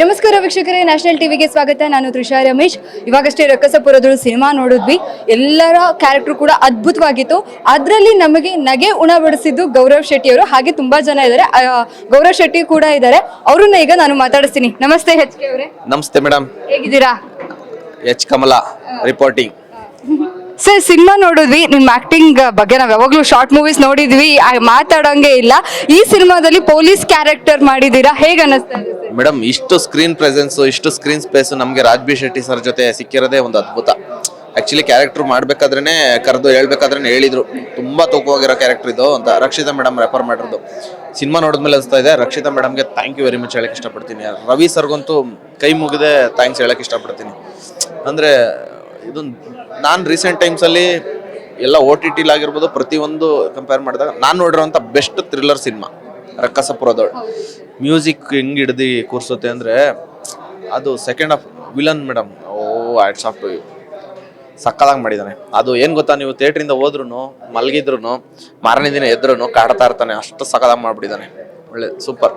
ನಮಸ್ಕಾರ ವೀಕ್ಷಕರೇ, ನ್ಯಾಷನಲ್ ಟಿವಿಗೆ ಸ್ವಾಗತ. ನಾನು ತ್ರಿಷಾ ರಮೇಶ್. ಇವಾಗಷ್ಟೇ ರಕ್ಕಸಪುರದಳು ಸಿನಿಮಾ ನೋಡಿದ್ವಿ. ಎಲ್ಲರ ಕ್ಯಾರೆಕ್ಟರ್ ಕೂಡ ಅದ್ಭುತವಾಗಿತ್ತು. ಅದರಲ್ಲಿ ನಮಗೆ ನಗೆ ಉಣಬಡಿಸಿದ್ದು ಗೌರವ್ ಶೆಟ್ಟಿ ಅವರು. ಹಾಗೆ ತುಂಬಾ ಜನ ಇದ್ದಾರೆ, ಗೌರವ್ ಶೆಟ್ಟಿ ಕೂಡ ಇದ್ದಾರೆ. ಅವ್ರನ್ನ ಈಗ ನಾನು ಮಾತಾಡಿಸ್ತೀನಿ. ನಮಸ್ತೆ ಎಚ್ ಕೆ ಅವರೇ. ನಮಸ್ತೆ ಮೇಡಮ್, ಹೇಗಿದ್ದೀರಾ? H Kamala reporting. Sir, cinema ನೋಡಿದ್ವಿ. ನಿಮ್ಮ ಆಕ್ಟಿಂಗ್ ಬಗ್ಗೆ ನಾವು ಯಾವಾಗಲೂ ಶಾರ್ಟ್ ಮೂವೀಸ್ ನೋಡಿದ್ವಿ, ಮಾತಾಡೋಂಗೆ ಇಲ್ಲ. ಈ ಸಿನಿಮಾದಲ್ಲಿ ಪೊಲೀಸ್ ಕ್ಯಾರೆಕ್ಟರ್ ಮಾಡಿದ್ದೀರಾ, ಹೇಗೆ ಅನ್ನಿಸ್ತಾ ಇದೆ ಮೇಡಮ್? ಇಷ್ಟು ಸ್ಕ್ರೀನ್ ಪ್ರೆಸೆನ್ಸ್, ಇಷ್ಟು ಸ್ಕ್ರೀನ್ ಸ್ಪೇಸ್ ನಮಗೆ ರಾಜ್ಬಿ ಶೆಟ್ಟಿ ಸರ್ ಜೊತೆ ಸಿಕ್ಕಿರೋದೇ ಒಂದು ಅದ್ಭುತ. ಆಕ್ಚುಲಿ ಕ್ಯಾರೆಕ್ಟರ್ ಮಾಡ್ಬೇಕಾದ್ರೆ ಕರೆದು ಹೇಳ್ಬೇಕಾದ್ರೆ ಹೇಳಿದ್ರು, ತುಂಬಾ ತೂಕವಾಗಿರೋ ಕ್ಯಾರೆಕ್ಟರ್ ಇದು ಅಂತ. ರಕ್ಷಿತಾ ಮೇಡಮ್ ರೆಫರ್ ಮಾಡಿರೋದು. ಸಿನಿಮಾ ನೋಡಿದ್ಮೇಲೆ ಅನಿಸ್ತಾ ಇದೆ, ರಕ್ಷಿತಾ ಮೇಡಮ್ಗೆ ಥ್ಯಾಂಕ್ ಯು ವೆರಿ ಮಚ್ ಹೇಳಕ್ ಇಷ್ಟಪಡ್ತೀನಿ. ರವಿ ಸರ್ಗಂತೂ ಕೈ ಮುಗಿದೆ ಥ್ಯಾಂಕ್ಸ್ ಹೇಳಕ್ ಇಷ್ಟಪಡ್ತೀನಿ. ಅಂದ್ರೆ ಇದು ನಾನು ರೀಸೆಂಟ್ ಟೈಮ್ಸಲ್ಲಿ ಎಲ್ಲ OTT ಆಗಿರ್ಬೋದು, ಪ್ರತಿಯೊಂದು ಕಂಪೇರ್ ಮಾಡಿದಾಗ ನಾನು ನೋಡಿರೋಂಥ ಬೆಸ್ಟ್ ಥ್ರಿಲ್ಲರ್ ಸಿನಿಮಾ ರಕ್ಕಸಪುರದವಳು. ಮ್ಯೂಸಿಕ್ ಹೆಂಗೆ ಹಿಡ್ದು ಕೂರಿಸುತ್ತೆ ಅಂದರೆ ಅದು second half villain madam. Hats off to you. ಸಕ್ಕದಾಗಿ ಮಾಡಿದ್ದಾನೆ. ಅದು ಏನು ಗೊತ್ತಾ, ನೀವು ಥಿಯೇಟ್ರಿಂದ ಹೋದ್ರೂ ಮಲಗಿದ್ರು ಮಾರನೇ ದಿನ ಎದ್ರೂ ಕಾಡ್ತಾ ಇರ್ತಾನೆ, ಅಷ್ಟು ಸಕ್ಕದಾಗಿ ಮಾಡಿಬಿಟ್ಟಿದ್ದಾನೆ. ಒಳ್ಳೆ ಸೂಪರ್.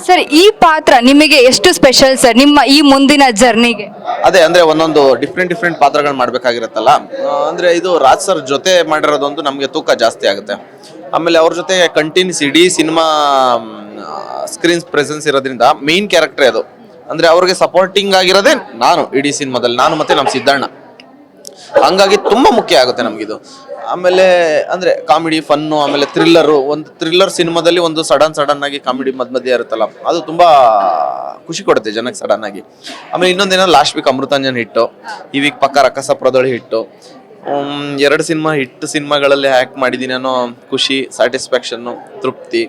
ಸರ್, ಈ ಪಾತ್ರ ನಿಮಗೆ ಎಷ್ಟು ಸ್ಪೆಷಲ್ ಸರ್ ನಿಮ್ಮ ಈ ಮುಂದಿನ ಜರ್ನಿಗೆ? ಅದೇ ಅಂದ್ರೆ ಒಂದೊಂದು ಡಿಫ್ರೆಂಟ್ ಪಾತ್ರಗಳು ಮಾಡ್ಬೇಕಾಗಿರುತ್ತಲ್ಲ. ಅಂದ್ರೆ ಇದು ರಾಜ್ ಸರ್ ಜೊತೆ ಮಾಡಿರೋದೊಂದು ನಮಗೆ ತೂಕ ಜಾಸ್ತಿ ಆಗುತ್ತೆ. ಆಮೇಲೆ ಅವ್ರ ಜೊತೆ ಕಂಟಿನ್ಯೂಸ್ ಇಡೀ ಸಿನಿಮಾ ಸ್ಕ್ರೀನ್ ಪ್ರೆಸೆನ್ಸ್ ಇರೋದ್ರಿಂದ ಮೇನ್ ಕ್ಯಾರೆಕ್ಟರ್ ಅದು. ಅಂದ್ರೆ ಅವ್ರಿಗೆ ಸಪೋರ್ಟಿಂಗ್ ಆಗಿರೋದೇ ನಾನು ಇಡೀ ಸಿನಿಮಾದಲ್ಲಿ, ನಾನು ಮತ್ತೆ ನಮ್ಮ ಸಿದ್ದಣ್ಣ. ಹಂಗಾಗಿ ತುಂಬಾ ಮುಖ್ಯ ಆಗುತ್ತೆ ನಮಗಿದು. ಆಮೇಲೆ ಅಂದ್ರೆ ಕಾಮಿಡಿ, ಫನ್ನು, ಆಮೇಲೆ ಥ್ರಿಲ್ಲರು. ಒಂದು ಥ್ರಿಲ್ಲರ್ ಸಿನಿಮಾದಲ್ಲಿ ಒಂದು ಸಡನ್ ಆಗಿ ಕಾಮಿಡಿ ಮಧ್ಯೆ ಇರುತ್ತಲ್ಲ, ಅದು ತುಂಬಾ ಖುಷಿ ಕೊಡುತ್ತೆ ಜನಕ್ಕೆ ಸಡನ್ ಆಗಿ. ಆಮೇಲೆ ಇನ್ನೊಂದೇನೋ ಲಾಸ್ಟ್ ವೀಕ್ ಅಮೃತಾಂಜನ್ ಹಿಟ್ಟು, ಈ ವೀಕ್ ಪಕ್ಕ ರಕ್ಕಸಪುರದೊಳಗೆ ಹಿಟ್ಟು. 2 ಸಿನಿಮಾ ಹಿಟ್ಟು ಸಿನಿಮಾಗಳಲ್ಲಿ ಆ್ಯಕ್ಟ್ ಮಾಡಿದ್ದೀನಿ ಅನ್ನೋ ಖುಷಿ, ಸ್ಯಾಟಿಸ್ಫ್ಯಾಕ್ಷನ್ನು, ತೃಪ್ತಿ,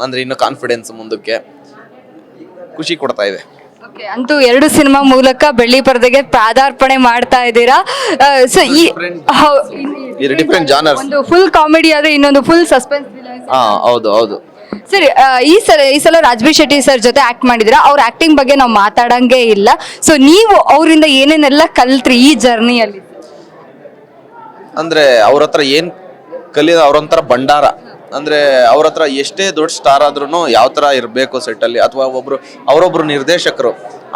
ಅಂದ್ರೆ ಇನ್ನು ಕಾನ್ಫಿಡೆನ್ಸ್ ಮುಂದಕ್ಕೆ ಖುಷಿ ಕೊಡ್ತಾ ಇದೆ. ಅಂತೂ 2 ಸಿನಿಮಾ ಮೂಲಕ ಬೆಳ್ಳಿ ಪರದೆಗೆ ಪಾದಾರ್ಪಣೆ ಮಾಡ್ತಾ ಇದ್ದೀರಾ. ಸೊ ಡಿಫ್ರೆಂಟ್ ಜಾನರ್ಸ್, ಒಂದು ಫುಲ್ ಕಾಮಿಡಿ ಆದ್ರೆ ಇನ್ನೊಂದು ಫುಲ್ ಸಸ್ಪೆನ್ಸ್. ಹೌದು ಸರಿ, ಈ ಸಲ ರಾಜ್ಬಿ ಶೆಟ್ಟಿ ಸರ್ ಜೊತೆ ಆಕ್ಟ್ ಮಾಡಿದಿರಾ. ಅವ್ರ ಆಕ್ಟಿಂಗ್ ಬಗ್ಗೆ ನಾವು ಮಾತಾಡಂಗೆ ಇಲ್ಲ. ಸೊ ನೀವು ಅವರಿಂದ ಏನೇನೆಲ್ಲ ಕಲ್ತ್ರಿ ಈ ಜರ್ನಿಯಲ್ಲಿ? ಅಂದ್ರೆ ಅವ್ರ ಹತ್ರ ಏನ್ ಕಲಿಯೋದು, ಅವ್ರೊಂಥರ ಭಂಡಾರ. ಅಂದ್ರೆ ಅವ್ರ ಹತ್ರ ಎಷ್ಟೇ ದೊಡ್ಡ ಸ್ಟಾರ್ ಆದ್ರೂ ಯಾವ ತರ ಇರಬೇಕು ಸೆಟ್ ಅಲ್ಲಿ, ಅಥವಾ ಅವರೊಬ್ರು ನಿರ್ದೇಶಕರು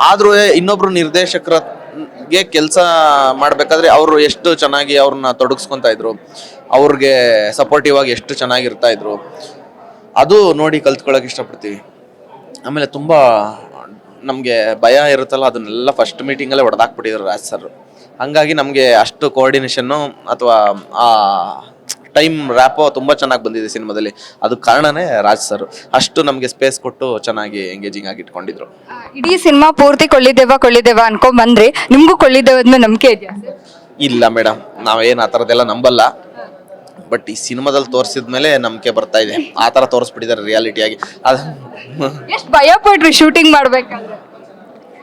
ಆದ್ರೂ ಇನ್ನೊಬ್ರು ನಿರ್ದೇಶಕರಿಗೆ ಕೆಲಸ ಮಾಡ್ಬೇಕಾದ್ರೆ ಅವರು ಎಷ್ಟು ಚೆನ್ನಾಗಿ ಅವ್ರನ್ನ ತೊಡಗಿಸ್ಕೊಂತ ಇದ್ರು, ಅವ್ರಿಗೆ ಸಪೋರ್ಟಿವ್ ಆಗಿ ಎಷ್ಟು ಚೆನ್ನಾಗಿರ್ತಾ ಇದ್ರು, ಅದು ನೋಡಿ ಕಲ್ತ್ಕೊಳಕ್ ಇಷ್ಟಪಡ್ತೀವಿ. ಆಮೇಲೆ ತುಂಬಾ ನಮ್ಗೆ ಭಯ ಇರುತ್ತಲ್ಲ, ಅದನ್ನೆಲ್ಲ ಫಸ್ಟ್ ಮೀಟಿಂಗಲ್ಲೇ ಹೊಡೆದಾಕ್ಬಿಟ್ಟಿದ್ರು ರಾಜ್ ಸರ್. ಹಂಗಾಗಿ ನಮ್ಗೆ ಅಷ್ಟು ಕೋಆರ್ಡಿನೇಷನ್ನು ಅಥವಾ ಆ ಟೈಮ್ ರ್ಯಾಪೋ ತುಂಬಾ ಚೆನ್ನಾಗಿ ಬಂದಿದೆ ಸಿನಿಮಾದಲ್ಲಿ. ಅದು ಕಾರಣನೇ ರಾಜ್ ಸರ್. ಅಷ್ಟು ನಮ್ಗೆ ಸ್ಪೇಸ್ ಕೊಟ್ಟು ಚೆನ್ನಾಗಿ ಎಂಗೇಜಿಂಗ್ ಆಗಿ ಇಟ್ಕೊಂಡಿದ್ರು. ಇಡೀ ಸಿನಿಮಾ ಪೂರ್ತಿ ಕೊಳ್ಳಿದೇವ ಅನ್ಕೊಂಡ್ ಬಂದ್ರಿ. ನಿಮ್ಗೂ ಕೊಳ್ಳಿದೇವದ್ಮೇಲೆ ನಂಬಿಕೆ ಇದೆಯಾ? ಇಲ್ಲ ಮೇಡಮ್, ನಾವೇನ್ ಆ ಥರದ್ದೆಲ್ಲ ನಂಬಲ್ಲ. ಬಟ್ ಈ ಸಿನಿಮಾದಲ್ಲಿ ತೋರಿಸಿದ್ಮೇಲೆ ನಂಬಿಕೆ ಬರ್ತಾ ಇದೆ. ಆ ಥರ ತೋರಿಸ್ಬಿಟ್ಟಿದ್ದಾರೆ ರಿಯಾಲಿಟಿಯಾಗಿ. ಎಷ್ಟು ಭಯ ಪಟ್ರಿ ಶೂಟಿಂಗ್ ಮಾಡ್ಬೇಕಂದ್ರೆ?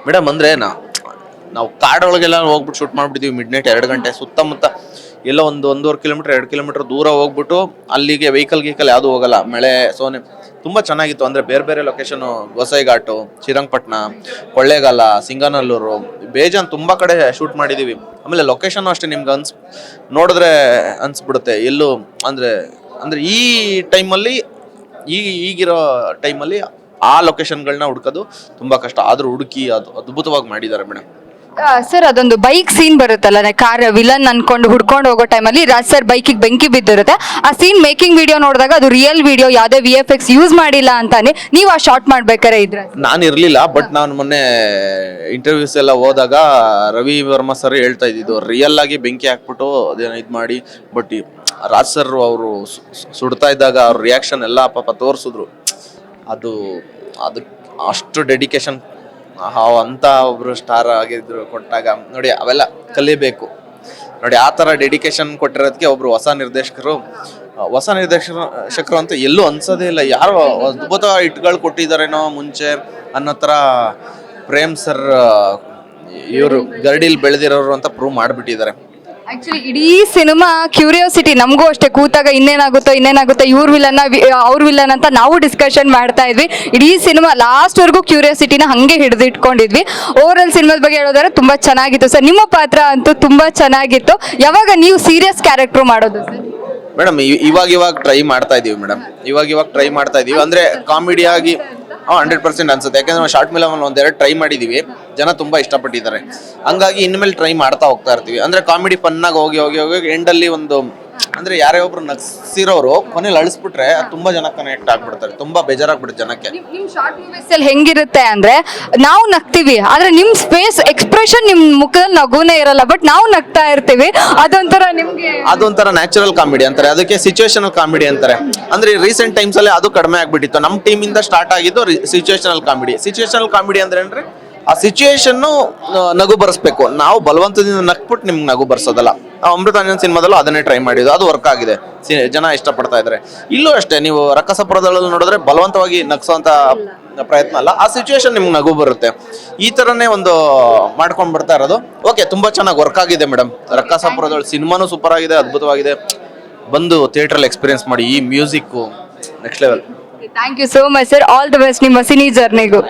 ಮೇಡಮ್ ಅಂದ್ರೆ ನಾವು ಕಾಡೊಳಗೆಲ್ಲ ಹೋಗ್ಬಿಟ್ಟು ಶೂಟ್ ಮಾಡ್ಬಿಟ್ಟಿದೀವಿ. ಮಿಡ್ನೈಟ್ 2 ಗಂಟೆ ಸುತ್ತಮುತ್ತ ಎಲ್ಲ 1-1.5 ಕಿಲೋಮೀಟರ್ 2 ಕಿಲೋಮೀಟರ್ ದೂರ ಹೋಗ್ಬಿಟ್ಟು ಅಲ್ಲಿಗೆ ವೆಹಿಕಲ್ ಯಾವುದು ಹೋಗಲ್ಲ. ಮಳೆ ಸೋನೆ ತುಂಬಾ ಚೆನ್ನಾಗಿತ್ತು. ಅಂದ್ರೆ ಬೇರೆ ಲೊಕೇಶನ್, ಗೋಸೈಘಾಟು, ಶ್ರೀರಂಗಪಟ್ಟಣ, ಕೊಳ್ಳೇಗಾಲ, ಸಿಂಗನಲ್ಲೂರು, ಬೇಜಾನ್ ತುಂಬಾ ಕಡೆ ಶೂಟ್ ಮಾಡಿದೀವಿ. ಆಮೇಲೆ ಲೊಕೇಶನ್ ಅಷ್ಟೇ ನಿಮ್ಗೆ ನೋಡಿದ್ರೆ ಅನ್ಸ್ಬಿಡುತ್ತೆ ಎಲ್ಲೂ. ಅಂದ್ರೆ ಈ ಟೈಮಲ್ಲಿ ಈಗಿರೋ ಟೈಮಲ್ಲಿ ಆ ಲೊಕೇಶನ್ಗಳನ್ನ ಹುಡ್ಕೋದು ತುಂಬಾ ಕಷ್ಟ. ಆದ್ರೂ ಹುಡುಕಿ ಅದು ಅದ್ಭುತವಾಗಿ ಮಾಡಿದ್ದಾರೆ ಮೇಡಮ್. ಸರ್, ಅದೊಂದು ಬೈಕ್ ಸೀನ್ ಬರುತ್ತಲ್ಲ, ಕಾರ್ ವಿಲನ್ ಅನ್ಕೊಂಡು ಹುಡ್ಕೊಂಡು ಹೋಗೋ ಟೈಮಲ್ಲಿ ರಾಜ್ ಸರ್ ಬೈಕಿಗೆ ಬೆಂಕಿ ಬಿದ್ದಿರುತ್ತೆ. ಆ ಸೀನ್ ಮೇಕಿಂಗ್ ವಿಡಿಯೋ ನೋಡಿದಾಗ ಅದು ರಿಯಲ್ ವಿಡಿಯೋ, ಯಾವುದೇ VFX ಯೂಸ್ ಮಾಡಿಲ್ಲ ಅಂತಾನೆ. ನೀವು ಆ ಶಾರ್ಟ್ ಮಾಡ್ಬೇಕಾರೆ ಇದ್ರೆ? ನಾನು ಇರ್ಲಿಲ್ಲ, ಬಟ್ ನಾನು ಮೊನ್ನೆ ಇಂಟರ್ವ್ಯೂಸ್ ಎಲ್ಲ ಹೋದಾಗ ರವಿ ವರ್ಮಾ ಸರ್ ಹೇಳ್ತಾ ಇದ್ದಿದ್ದು, ರಿಯಲ್ ಆಗಿ ಬೆಂಕಿ ಹಾಕ್ಬಿಟ್ಟು ಅದೇನೋ ಇದು ಮಾಡಿ. ಬಟ್ ರಾಜ್ ಸರ್ ಅವರು ಸುಡ್ತಾ ಇದ್ದಾಗ ಅವ್ರ ರಿಯಾಕ್ಷನ್ ಎಲ್ಲ ಪಾಪ ತೋರಿಸಿದ್ರು. ಅದು ಅಷ್ಟು ಡೆಡಿಕೇಶನ್ ಅಂತ ಒಬ್ರು ಸ್ಟಾರ್ ಆಗಿದ್ರು ಕೊಟ್ಟಾಗ ನೋಡಿ, ಅವೆಲ್ಲ ಕಲಿಬೇಕು ನೋಡಿ. ಆ ಥರ ಡೆಡಿಕೇಶನ್ ಕೊಟ್ಟಿರೋದಕ್ಕೆ ಒಬ್ರು ಹೊಸ ನಿರ್ದೇಶಕರು ಅಂತ ಎಲ್ಲೂ ಅನ್ಸೋದೇ ಇಲ್ಲ. ಯಾರೋ ಅದ್ಭುತ ಹಿಟ್ಗಳು ಕೊಟ್ಟಿದ್ದಾರೇನೋ ಮುಂಚೆ ಅನ್ನೋ ಥರ ಪ್ರೇಮ್ ಸರ್ ಇವರು ಗರಡಿಲ್ ಬೆಳೆದಿರೋರು ಅಂತ ಪ್ರೂವ್ ಮಾಡಿಬಿಟ್ಟಿದ್ದಾರೆ. ಆಕ್ಚುಲಿ ಇಡೀ ಸಿನಿಮಾ ಕ್ಯೂರಿಯಾಸಿಟಿ, ನಮಗೂ ಅಷ್ಟೇ ಕೂತಾಗ ಇನ್ನೇನಾಗುತ್ತೋ ಇವ್ರ ವಿಲನ್ ಅವ್ರ ವಿಲನ್ ಅಂತ ನಾವು ಡಿಸ್ಕಷನ್ ಮಾಡ್ತಾ ಇದ್ವಿ. ಇಡೀ ಸಿನಿಮಾ ಲಾಸ್ಟ್ ವರ್ಗೂ ಕ್ಯೂರಿಯಾಸಿಟಿನ ಹಂಗೆ ಹಿಡಿದಿಟ್ಕೊಂಡಿದ್ವಿ. ಓವರ್ ಆಲ್ ಸಿನಿಮಾದ ಬಗ್ಗೆ ಹೇಳೋದಾದ್ರೆ ತುಂಬಾ ಚೆನ್ನಾಗಿತ್ತು ಸರ್. ನಿಮ್ಮ ಪಾತ್ರ ಅಂತೂ ತುಂಬಾ ಚೆನ್ನಾಗಿತ್ತು. ಯಾವಾಗ ನೀವು ಸೀರಿಯಸ್ ಕ್ಯಾರೆಕ್ಟರ್ ಮಾಡೋದು ಸರ್? ಮೇಡಮ್ ಇವಾಗ ಟ್ರೈ ಮಾಡ್ತಾ ಇದೀವಿ ಮೇಡಮ್. ಇವಾಗ ಟ್ರೈ ಮಾಡ್ತಾ ಇದೀವಿ. ಅಂದ್ರೆ ಕಾಮಿಡಿಯಾಗಿ 100% ಅನ್ಸುತ್ತೆ. ಯಾಕಂದ್ರೆ ನಾವು ಶಾರ್ಟ್ ಫಿಲಮ್ ಒಂದೆರಡು ಟ್ರೈ ಮಾಡಿದೀವಿ, ಜನ ತುಂಬಾ ಇಷ್ಟಪಟ್ಟಿದ್ದಾರೆ. ಹಂಗಾಗಿ ಇನ್ಮೇಲೆ ಟ್ರೈ ಮಾಡ್ತಾ ಹೋಗ್ತಾ ಇರ್ತೀವಿ. ಅಂದ್ರೆ ಕಾಮಿಡಿ ಫನ್ನಾಗಿ ಹೋಗಿ ಹೋಗಿ ಹೋಗಿ ಎಂಡಲ್ಲಿ ಒಂದು ಅಂದ್ರೆ ಯಾರೇ ಒಬ್ರು ನಗ್ಸಿರೋರು ಕೊನೆಯಲ್ಲಿ ಅಳಿಸ್ಬಿಟ್ರೆ ಅದು ತುಂಬಾ ಜನ ಕನೆಕ್ಟ್ ಆಗ್ಬಿಡ್ತಾರೆ, ತುಂಬಾ ಬೇಜಾರಾಗ್ಬಿಡುತ್ತೆ ಜನಕ್ಕೆ. ನಿಮ್ ಶಾರ್ಟ್ ಮೂವೀಸ್ ಅಲ್ಲಿ ಹೆಂಗಿರುತ್ತೆ ಅಂದ್ರೆ ನಾವು ನಗ್ತೀವಿ, ಆದ್ರೆ ನಿಮ್ ಫೇಸ್ ಎಕ್ಸ್ಪ್ರೆಷನ್ ನಿಮ್ ಮುಖದಲ್ಲಿ ನಗುನೇ ಇರಲ್ಲ, ಬಟ್ ನಾವು ನಗ್ತಾ ಇರ್ತೀವಿ. ಅದೊಂಥರ ನಿಮ್ಗೆ ಅದೊಂಥರ ನ್ಯಾಚುರಲ್ ಕಾಮಿಡಿ ಅಂತಾರೆ, ಅದಕ್ಕೆ ಸಿಚುವೇಶನಲ್ ಕಾಮಿಡಿ ಅಂತಾರೆ. ಅಂದ್ರೆ ರೀಸೆಂಟ್ ಟೈಮ್ಸ್ ಅಲ್ಲಿ ಅದು ಕಡಿಮೆ ಆಗ್ಬಿಟ್ಟಿತ್ತು. ನಮ್ಮ ಟೀಮ್ ಇಂದ ಸ್ಟಾರ್ಟ್ ಆಗಿದ್ದು ಸಿಚುವೇಶನಲ್ ಕಾಮಿಡಿ. ಸಿಚುವೇಶನಲ್ ಕಾಮಿಡಿ ಅಂದ್ರೆ ಏನ್ರಿ, ಆ ಸಿಚುವೇಶನ್ ನಗು ಬರ್ಸ್ಬೇಕು, ನಾವು ಬಲವಂತದಿಂದ ನಕ್ಬಿಟ್ಟು ನಿಮ್ಗೆ ನಗು ಬರ್ಸೋದಲ್ಲ. ನಾವು ಅಮೃತಾಂಜನ್ ಸಿನಿಮಾದಲ್ಲೂ ಅದನ್ನೇ ಟ್ರೈ ಮಾಡಿದ್ದು, ಅದು ವರ್ಕ್ ಆಗಿದೆ, ಜನ ಇಷ್ಟಪಡ್ತಾ ಇದ್ದಾರೆ. ಇಲ್ಲೂ ಅಷ್ಟೇ, ನೀವು ರಕ್ಕಸಪುರದಲ್ಲಿ ನೋಡಿದ್ರೆ ಬಲವಂತವಾಗಿ ನಗ್ಸೋಂತ ಪ್ರಯತ್ನ ಅಲ್ಲ, ಆ ಸಿಚುವೇಶನ್ ನಿಮ್ಗೆ ನಗು ಬರುತ್ತೆ. ಈ ತರನೇ ಒಂದು ಮಾಡ್ಕೊಂಡ್ ಬರ್ತಾ ಇರೋದು. ಓಕೆ, ತುಂಬಾ ಚೆನ್ನಾಗಿ ವರ್ಕ್ ಆಗಿದೆ ಮೇಡಮ್. ರಕ್ಕಸಪುರದಲ್ಲಿ ಸಿನಿಮಾನು ಸೂಪರ್ ಆಗಿದೆ, ಅದ್ಭುತವಾಗಿದೆ. ಬಂದು ಥಿಯೇಟ್ರಲ್ಲಿ ಎಕ್ಸ್ಪೀರಿಯನ್ಸ್ ಮಾಡಿ. ಈ music next level. Thank you so much sir, all the best ನಿಮ್ಮ ಸಿನಿ ಜರ್ನಿಗೂ.